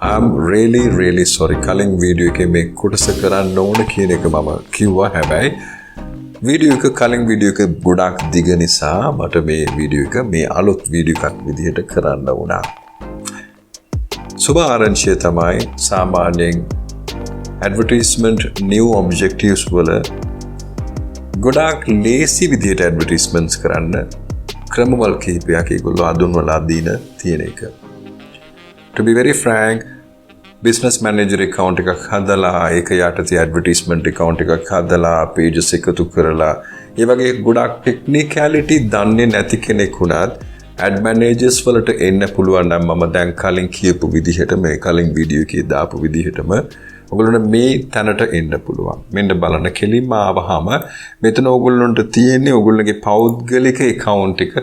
I'm really sorry කලින් video එකේ මේ කොටස කරන්න ඕන කියන එක මම කිව්වා. හැබැයි වීඩියෝ එක කලින් වීඩියෝ එක ගොඩක් දිග නිසා මට මේ වීඩියෝ එක මේ අලුත් වීඩියෝ එකක් විදිහට කරන්න වුණා. සුබ ආරංචිය තමයි සාමාන්‍යයෙන් advertisement new objectives වල ගොඩක් ලේසි විදිහට advertisements කරන්න ක්‍රමවල කිහිපයක් ඒගොල්ලෝ අඳුන්වලා දීන තියෙන එක. To be very frank, business manager account එකක් හදලා ඒක යටතේ advertisement account එකක් හදලා pages එකතු කරලා ඒ වගේ ගොඩක් technicality දන්නේ නැති කෙනෙක් වුණත් ad managers වලට එන්න පුළුවන් නම් මම දැන් කලින් කියපු විදිහට මේ කලින් වීඩියෝ එකේ දාපු විදිහටම ඔයගොල්ලන්ට මේ තැනට එන්න පුළුවන්. මෙන්න බලන්න කෙලින්ම ආවහම මෙතන ඔයගොල්ලන්ට තියෙන්නේ ඔයගොල්ලන්ගේ පෞද්ගලික account එක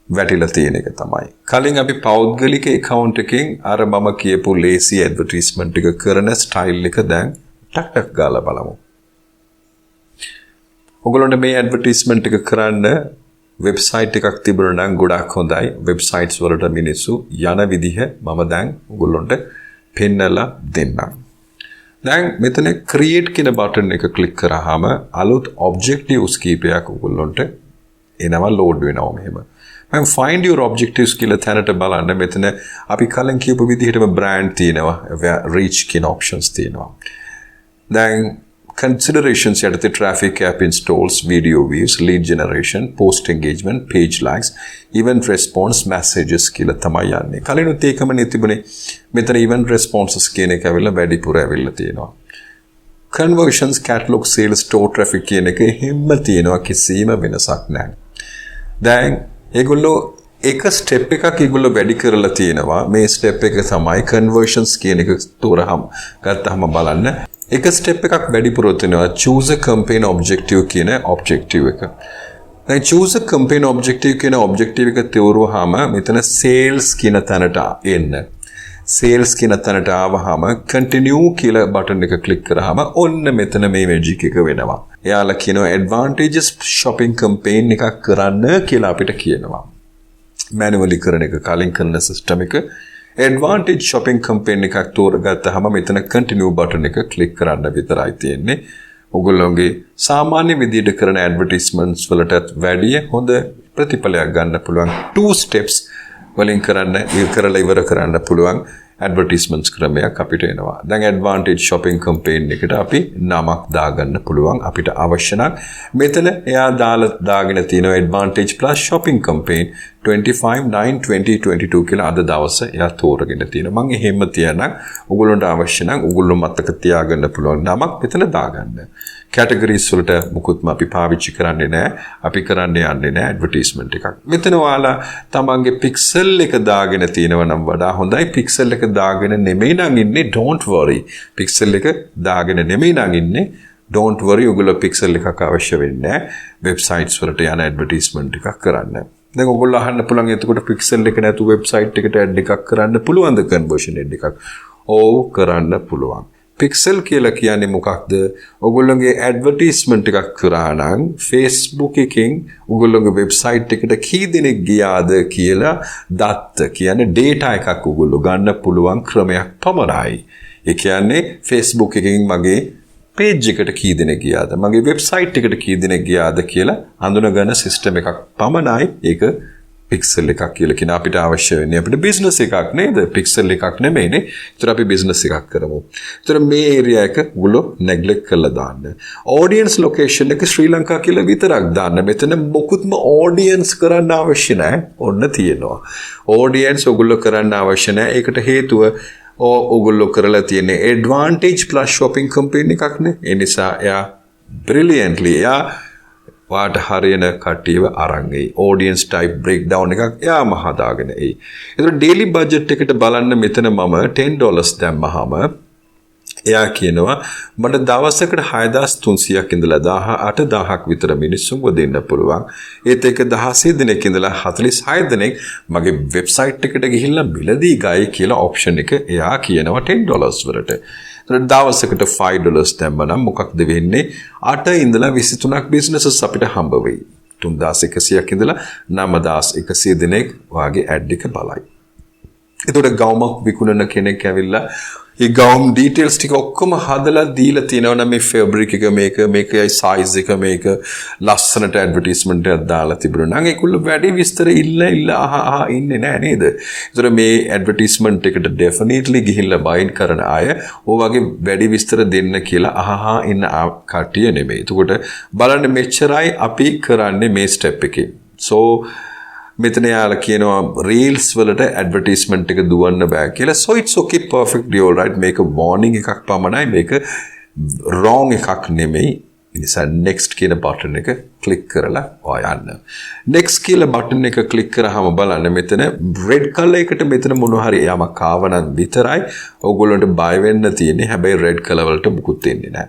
වැටිලා තියෙන එක තමයි. කලින් අපි පෞද්ගලික account එකෙන් අර මම කියපු lazy advertisement එක කරන style එක දැන් ටක් ගාලා බලමු. ඔයගොල්ලන්ට මේ advertisement එක කරන්න website එකක් තිබුණා නම් ගොඩක් හොඳයි. websites වලට මිනිස්සු යන විදිහ මම දැන් ඔයගොල්ලන්ට පෙන්නලා දෙන්නම්. දැන් මෙතන create කියන button එක click කරාම අලුත් objectives කීපයක් ඔයගොල්ලන්ට එනවා load වෙනවා මෙහෙම. මම find your objectives කියලා තැනට බලන්න මෙතන අපි කලින් කියපු විදිහටම brand තියෙනවා, reach කියන options තියෙනවා. දැන් considerations යටතේ traffic app installs, video views, lead generation, post engagement, page likes, event response, messages කියලා තමයි යන්නේ. කලිනුත් ඒකම තිබුණේ. මෙතන event responses කියන එක ඇවිල්ලා වැඩිපුර ඇවිල්ලා තියෙනවා. conversions, catalog sales, store traffic කියන එක හැම තියෙනවා කිසිම වෙනසක් නැහැ. දැන් ඒගොල්ලෝ එක ස්ටෙප් එකක් ඒගොල්ලෝ වැඩි කරලා තියෙනවා. මේ ස්ටෙප් එක තමයි conversions කියන එක තෝරහම ගත්තාම බලන්න. එක ස්ටෙප් එකක් වැඩිපුර තියෙනවා choose a campaign objective කියන objective එක. දැන් choose a campaign objective කියන objective එක තෝරුවාම මෙතන sales කියන තැනට එන්න. sales කියන තැනට ආවහම continue කියලා button එක click කරාම ඔන්න මෙතන මේ magic එක වෙනවා. එයාලා කියනවා advantages shopping campaign එකක් කරන්න කියලා අපිට කියනවා. manually කරන එක කලින් කරන system එක advantage shopping campaign එකක් තෝරගත්තාම මෙතන continue button එක click කරන්න විතරයි තියෙන්නේ. ඔයගොල්ලෝගේ සාමාන්‍ය විදිහට කරන advertisements වලටත් වැඩිය හොඳ ප්‍රතිඵලයක් ගන්න පුළුවන් 2 steps වලින් කරලා ඉවර කරන්න පුළුවන් advertisements ක්‍රමයක් අපිට එනවා. දැන් advantage shopping campaign එකට අපි නමක් දාගන්න පුළුවන් අපිට අවශ්‍ය නම්. මෙතන එයා දාගෙන තියෙනවා advantage plus shopping campaign 25/9/2022 කියලා අද දවසේ එයා තෝරගෙන තියෙනවා. මම එහෙම තියනනම් ඔයගොල්ලන්ට අවශ්‍ය නම් ඔයගොල්ලෝ මතක තියාගන්න පුළුවන් නමක් මෙතන දාගන්න. categories වලට මුකුත්ම අපි පාවිච්චි කරන්නේ නැහැ. අපි කරන්න යන්නේ නැහැ advertisement එකක්. මෙතන ඔයාලා තමන්ගේ pixel එක දාගෙන තියෙනවා නම් වඩා හොඳයි. pixel එක දාගෙන නෙමෙයි නම් ඉන්නේ don't worry. pixel එක දාගෙන නෙමෙයි නම් ඉන්නේ don't worry. ඔයගොල්ලෝ pixel එකක් අවශ්‍ය වෙන්නේ නැහැ. websites වලට යන advertisement එකක් කරන්න. දැන් ඔයගොල්ලෝ අහන්න පුළුවන් එතකොට pixel එක නැතුව website එකට ad එකක් කරන්න පුළුවන්ද conversion ad එකක්? ඔව් කරන්න පුළුවන්. pixel කියලා කියන්නේ මොකක්ද? ඔයගොල්ලෝගේ advertisement එකක් කරා නම් Facebook එකෙන් ඔයගොල්ලෝගේ website එකට කී දෙනෙක් ගියාද කියලා දත්ත කියන්නේ data එකක් ඔයගොල්ලෝ ගන්න පුළුවන් ක්‍රමයක් පමණයි. ඒ කියන්නේ Facebook එකෙන් මගේ page එකට කී දෙනෙක් ගියාද, මගේ website එකට කී දෙනෙක් ගියාද කියලා අඳුනගන්න system එකක් පමණයි. ඒක pixel එකක් කියලා කියන අපිට අවශ්‍ය වෙන්නේ අපිට business එකක් නේද? pixel එකක් නෙමෙයිනේ. ඒතර අපි business එකක් කරමු. ඒතර මේ area එක ඔයගොල්ලෝ neglect කරලා දාන්න. audience location එක ශ්‍රී ලංකා කියලා විතරක් දාන්න. මෙතන මොකුත්ම audience කරන්න අවශ්‍ය නැහැ. ඔන්න තියෙනවා. audience ඔයගොල්ලෝ කරන්න අවශ්‍ය නැහැ. ඒකට හේතුව ඔයගොල්ලෝ කරලා තියෙන්නේ advantage plus shopping campaign එකක්නේ. ඒ නිසා එයා brilliantly වාට හරියන කට්ටියව අරන් එයි. audience type breakdown එකක් එයාම හදාගෙන එයි. ඒතර daily budget එකට බලන්න මෙතන මම $10 දැම්මහම එයා කියනවා මට දවසකට 6300ක් ඉඳලා 18000ක් විතර මිනිස්සුන්ව දෙන්න පුළුවන්. ඒත් ඒක 16 දිනක ඉඳලා 46 දිනක් මගේ වෙබ්සයිට් එකට ගිහිල්ලා මිලදී ගයි කියලා ඔප්ෂන් එක එයා කියනවා $10 වලට. ඒතර දවසකට $5 දැම්මනම් මොකක්ද වෙන්නේ? 8 ඉඳලා 23ක් බිස්නසස් අපිට හම්බ වෙයි. 3100ක් ඉඳලා 9100 දිනක් වාගේ ඇඩ් එක බලයි. එතකොට ගවුමක් විකුණන කෙනෙක් ඇවිල්ලා ඒ ගවුම් ඩීටේල්ස් ටික ඔක්කොම හදලා දීලා තියෙනවා නම් මේ ෆැබ්‍රික් එක මේකයි සයිස් එක මේක ලස්සනට ඇඩ්වර්ටයිස්මන්ට් එකක් දාලා තිබුණා නම් ඒකුල්ල වැඩි විස්තර ඉන්න ඉන්නේ නෑ නේද? ඒතර මේ ඇඩ්වර්ටයිස්මන්ට් එකට ඩෙෆිනිට්ලි ගිහිල්ලා බයින් කරන අය ඕ වගේ වැඩි විස්තර දෙන්න කියලා ඉන්න කට්ටිය නෙමෙයි. එතකොට බලන්න මෙච්චරයි අපි කරන්නේ මේ ස්ටෙප් එකේ. So මෙතන යාලා කියනවා රීල්ස් වලට ඇඩ්වර්ටයිස්මන්ට් එක දුවන්න බෑ කියලා. So it's okay, perfectly all right. මේක warning එකක් පමණයි. මේක wrong එකක් නෙමෙයි. ඒ නිසා next කියන button එක click කරලා ඔයන්න. next කියලා button එක click කරාම බලන්න මෙතන red color එකට මෙතන මොන හරි යමක් ආවනම් විතරයි ඕගොල්ලන්ට buy වෙන්න තියෙන්නේ. හැබැයි red color වලට මුකුත් එන්නේ නැහැ.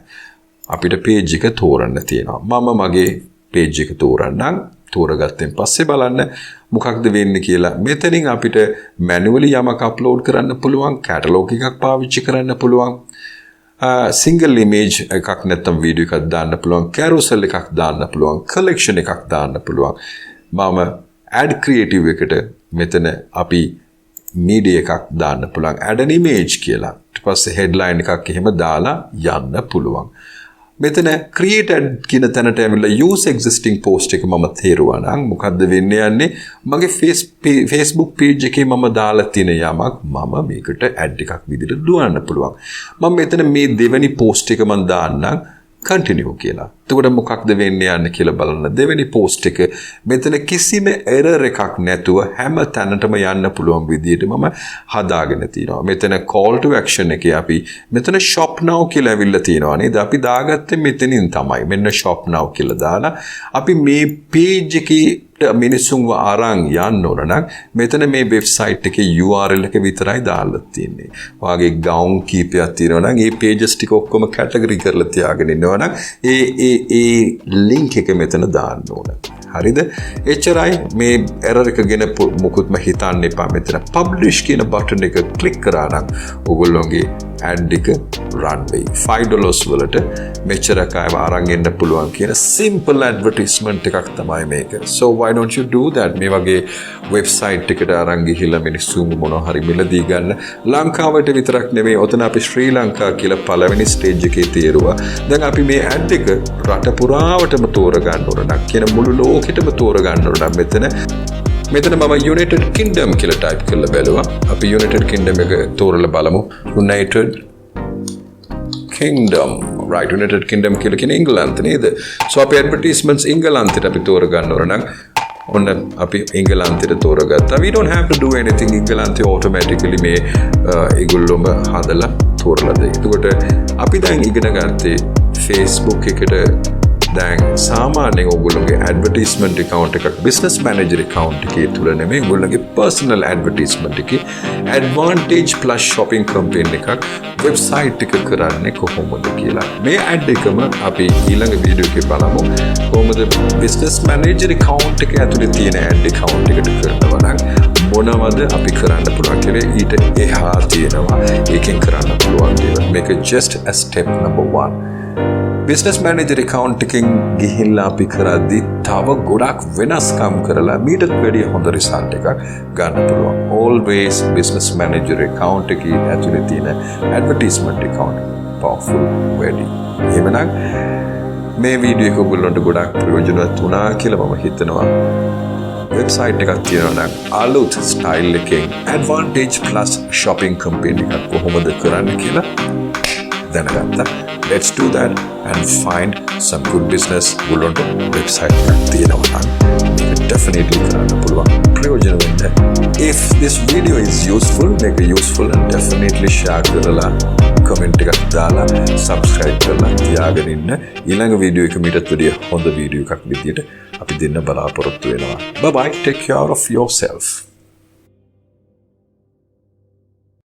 අපිට page එක තෝරන්න තියෙනවා. මම මගේ page එක තෝරන්නම්. තෝරගත්තෙන් පස්සේ බලන්න මොකක්ද වෙන්නේ කියලා. මෙතනින් අපිට manually යමක් upload කරන්න පුළුවන්, catalog එකක් පාවිච්චි කරන්න පුළුවන්, single image එකක් නැත්නම් video එකක් දාන්න පුළුවන්, carousel එකක් දාන්න පුළුවන්, collection එකක් දාන්න පුළුවන්. මම add creative එකට මෙතන අපි media එකක් දාන්න පුළුවන්, add an image කියලා. ඊට පස්සේ headline එකක් එහෙම දාලා යන්න පුළුවන්. මෙතන created කියන තැනට ඇවිල්ලා use existing post එක මම තේරුවා නම් මොකද්ද වෙන්නේ යන්නේ මගේ Facebook page එකේ මම දාලා තියෙන යමක් මම මේකට add එකක් විදිහට දුවන්න පුළුවන්. මම මෙතන මේ දෙවෙනි post එක මම දාන්නම් continue කියලා. එතකොට මොකක්ද වෙන්නේ යන්නේ කියලා බලන්න. දෙවෙනි post එක මෙතන කිසිම error එකක් නැතුව හැම තැනටම යන්න පුළුවන් විදිහට මම හදාගෙන තිනවා. මෙතන call to action එකේ අපි මෙතන shop now කියලා ඇවිල්ලා තිනවා නේද? අපි දාගත්තේ මෙතනින් තමයි. මෙන්න shop now කියලා දාලා අපි මේ page එකේ මිනිස්සුන්ව අරන් යන්න ඕන නම් මෙතන මේ වෙබ්සයිට් එකේ URL එක විතරයි දාලා තියෙන්නේ. වාගේ ගවුම් කීපයක් තියෙනවා නම් මේ pages ටික ඔක්කොම කැටගරි කරලා තියාගෙන ඉන්නවා නම් ඒ link එක මෙතන දාන්න ඕන. හරිද? එච්චරයි. මේ error එක ගැන මොකුත්ම හිතන්න එපා. මෙතන publish කියන button එක click කරා නම් ඔයගොල්ලෝගේ ad එක run වෙයි. $5 වලට මෙච්චරක් අයව අරන් එන්න පුළුවන් කියන simple advertisement එකක් තමයි මේක. So why don't you do that? මේ වගේ website එකට අරන් ගිහිල්ලා මිනිස්සුන්ව මොනවා හරි මිලදී ගන්න. ලංකාවට විතරක් නෙමෙයි ඔතන අපි ශ්‍රී ලංකා කියලා පළවෙනි stage එකේ තේරුවා. දැන් අපි මේ ad එක රට පුරාවටම තෝරගන්න ඕන නම් කියන මුළු ලෝකෙටම තෝරගන්න ඕන නම් මෙතන මම United Kingdom කියලා type කරලා බැලුවා. අපි United Kingdom එක තෝරලා බලමු. United Kingdom. Right, United Kingdom කියලා කියන්නේ ඉංගලන්ත නේද? So අපි advertisements ඉංගලන්තයට අපි තෝරගන්න ඕන නම් ඔන්න අපි ඉංගලන්තයට තෝරගත්තා. We don't have to do anything. ඉංගලන්තේ automatically මේ ඒගොල්ලොම හදලා තෝරලා දෙයි. එතකොට අපි දැන් ඉගෙන ගත්තේ Facebook එකට දැන් සාමාන්‍යයෙන් ඔයගොල්ලෝගේ ඇඩ්වර්ටයිස්මන්ට් account එකක් business manager account එකේ තුල නෙමෙයි ඔයගොල්ලෝගේ personal advertisement එකේ advantage plus shopping campaign එකක් website එක කරන්නේ කොහොමද කියලා. මේ ad එකම අපි ඊළඟ වීඩියෝ එකේ බලමු. කොහොමද business manager account එකේ ඇතුලේ තියෙන ad account එකට කරනවා නම් මොනවද අපි කරන්න පුළුවන් කියලා ඊට එහා තියෙනවා. ඒකෙන් කරන්න පුළුවන් දේවල්. මේක just a step number 1. business manager account එකෙන් ගිහිල්ලා අපි කරද්දී තව ගොඩක් වෙනස්කම් කරලා මීටත් වැඩිය හොඳ result එකක් ගන්න පුළුවන්. Always business manager account එකේ ඇතුලේ තියෙන advertisement account powerful වැඩි. එහෙමනම් මේ වීඩියෝ එක ඔයගොල්ලන්ට ගොඩක් ප්‍රයෝජනවත් වුණා කියලා මම හිතනවා. වෙබ්සයිට් එකක් තියෙනවා නම් අලුත් ස්ටයිල් එකෙන් advantage plus shopping campaign එකක් කොහොමද කරන්න කියලා දැනගත්තා. Let's do that and find some good business. Gulonto website තියෙනවා නම් මේක definitely කරන්න පුළුවන් ප්‍රයෝජන වෙන්න. If this video is useful, make it useful and definitely share කරලා comment එකක් දාලා subscribe කරලා තියාගෙන ඉන්න. ඊළඟ වීඩියෝ එක මීටත් වැඩිය හොඳ වීඩියෝ එකක් විදියට අපි දෙන්න බලාපොරොත්තු වෙනවා. Bye bye, take care of yourself.